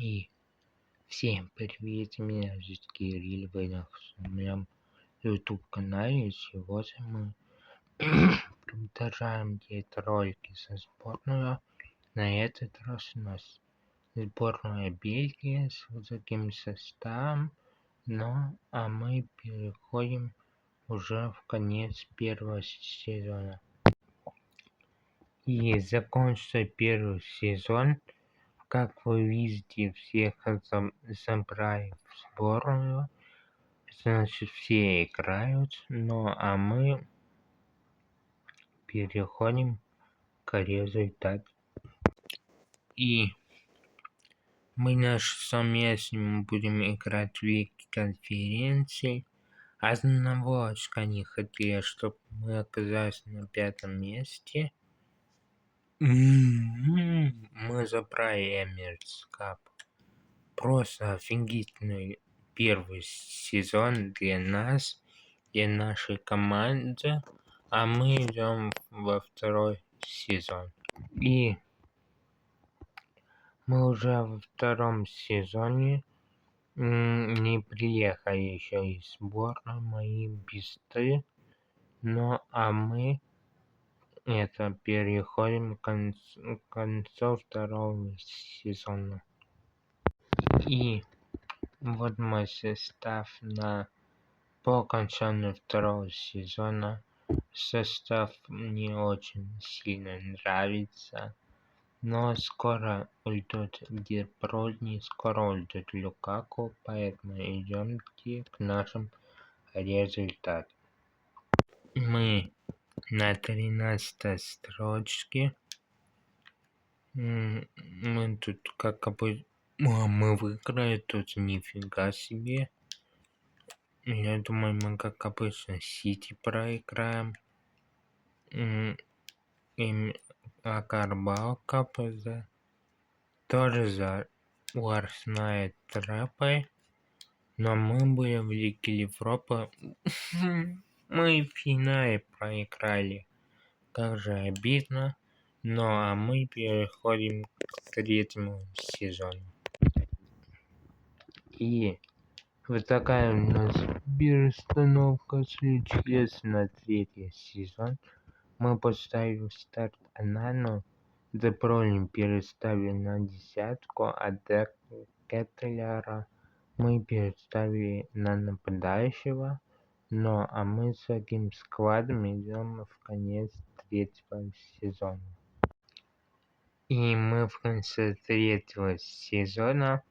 И всем привет, меня зовут Кирилл, вы на моем YouTube канале. Сегодня мы продолжаем делать ролики со сборной. На этот раз у нас сборная Бельгии с вот таким составом. А мы переходим уже в конец первого сезона. И закончился первый сезон. Как вы видите, всех забрали в сборную, значит все играют, а мы переходим к результату. И мы совместно будем играть в Лиге конференций. Одного очка не хотели, чтобы мы оказались на 5-м месте. Мы забрали Эмирейтс Кап. Просто офигительный первый сезон для нас, для нашей команды, а мы идем во второй сезон. И мы уже во втором сезоне не приехали еще из сборной мои бистры, а мы переходим к концу второго сезона. И вот мой состав по окончанию второго сезона. Состав мне очень сильно нравится, но скоро уйдут Де Бройне, скоро уйдут Лукаку, поэтому идемте к нашим результатам. Мы на 13-й строчке. Мы тут мы выиграли, тут нифига себе. Я думаю, мы как обычно Сити проиграем. Карабао Кап тоже за Арсенал Трапой. Но мы были в Лиге Европы. Мы в финале проиграли. Как же обидно. А мы переходим к третьему сезону. И вот такая у нас перестановка случилась на третий сезон. Мы поставили старт Анану, Де Бройне переставили на 10-ку, а Кетлера мы переставили на нападающего. А мы с таким складом идем в конец третьего сезона. И мы в конце третьего сезона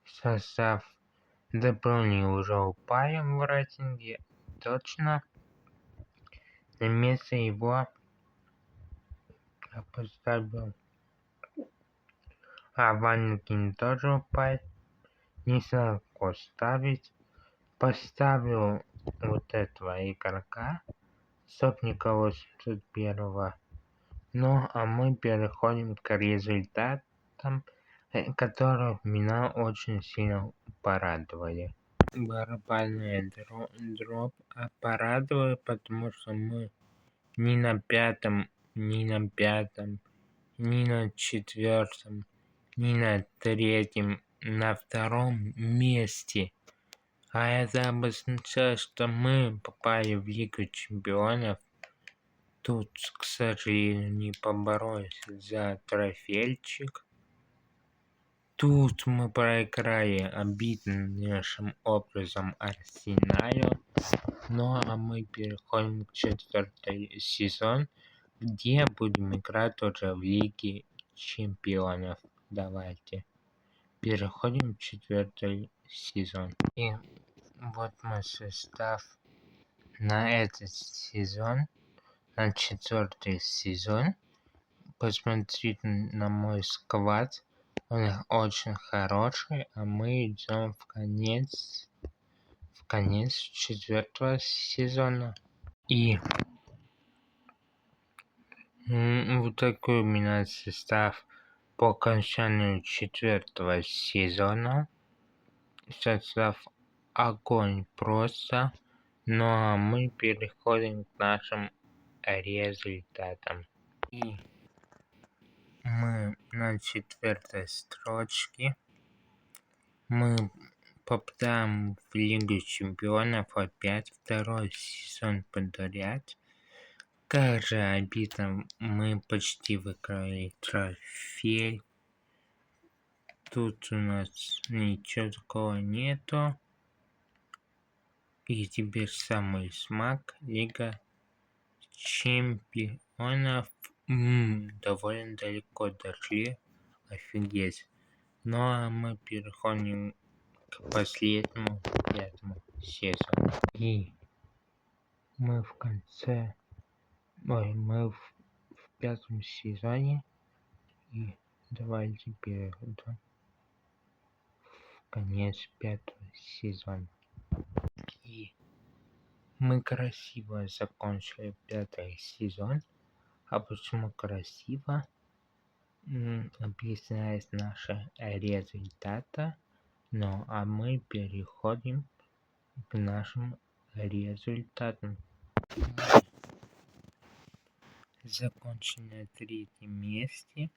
состав Де Бройне уже упали в рейтинге, точно. На место его я поставил Ванникин тоже упал. Не знаю, кого ставить. Поставил вот этого игрока, Сопника 81-го. А мы переходим к результатам, которые меня очень сильно порадовали. Барабанная дробь порадовала, потому что мы ни на 5-м, ни на 4-м, ни на 3-м, на 2-м месте. А это обозначает, что мы попали в Лигу чемпионов. Тут, к сожалению, не поборолись за трофейчик. Тут мы проиграли обиднейшим образом Арсеналу. А мы переходим к 4-й сезон, где будем играть уже в Лиге чемпионов. Давайте переходим в 4-й сезон. И вот мой состав на этот сезон, на 4-й сезон. Посмотрите на мой склад, он очень хороший, а мы идем в конец 4-го сезона. И вот такой у меня состав по окончанию 4-го сезона. Состав огонь просто. А мы переходим к нашим результатам. И мы на 4-й строчке. Мы попадаем в Лигу чемпионов опять второй сезон подряд. Как же обидно, мы почти выиграли трофей. Тут у нас ничего такого нету. И теперь самый смак Лига чемпионов. Довольно далеко дошли. Офигеть. Ну а мы переходим к последнему, 5-му сезону. И мы в 5-м сезоне. И давайте перейдем в конец 5-го сезона. И мы красиво закончили 5-й сезон. А почему красиво? Объясняет наши результаты. Ну а мы переходим к нашим результатам. Закончили на 3-м месте.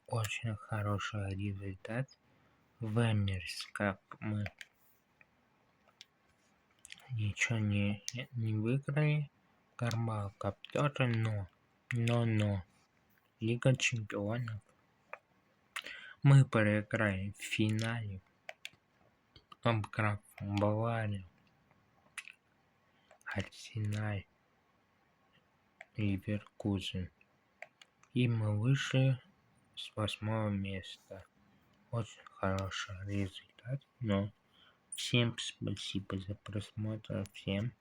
Очень хороший результат. Вэмерс, как мы ничего не выиграли. Карбал Кап тоже, но Лига чемпионов. Мы проиграли в финале, обыграв Баварию, Арсенал, Ливеркузен. И мы вышли с 8-го места. Очень хороший результат. Но всем спасибо за просмотр. Всем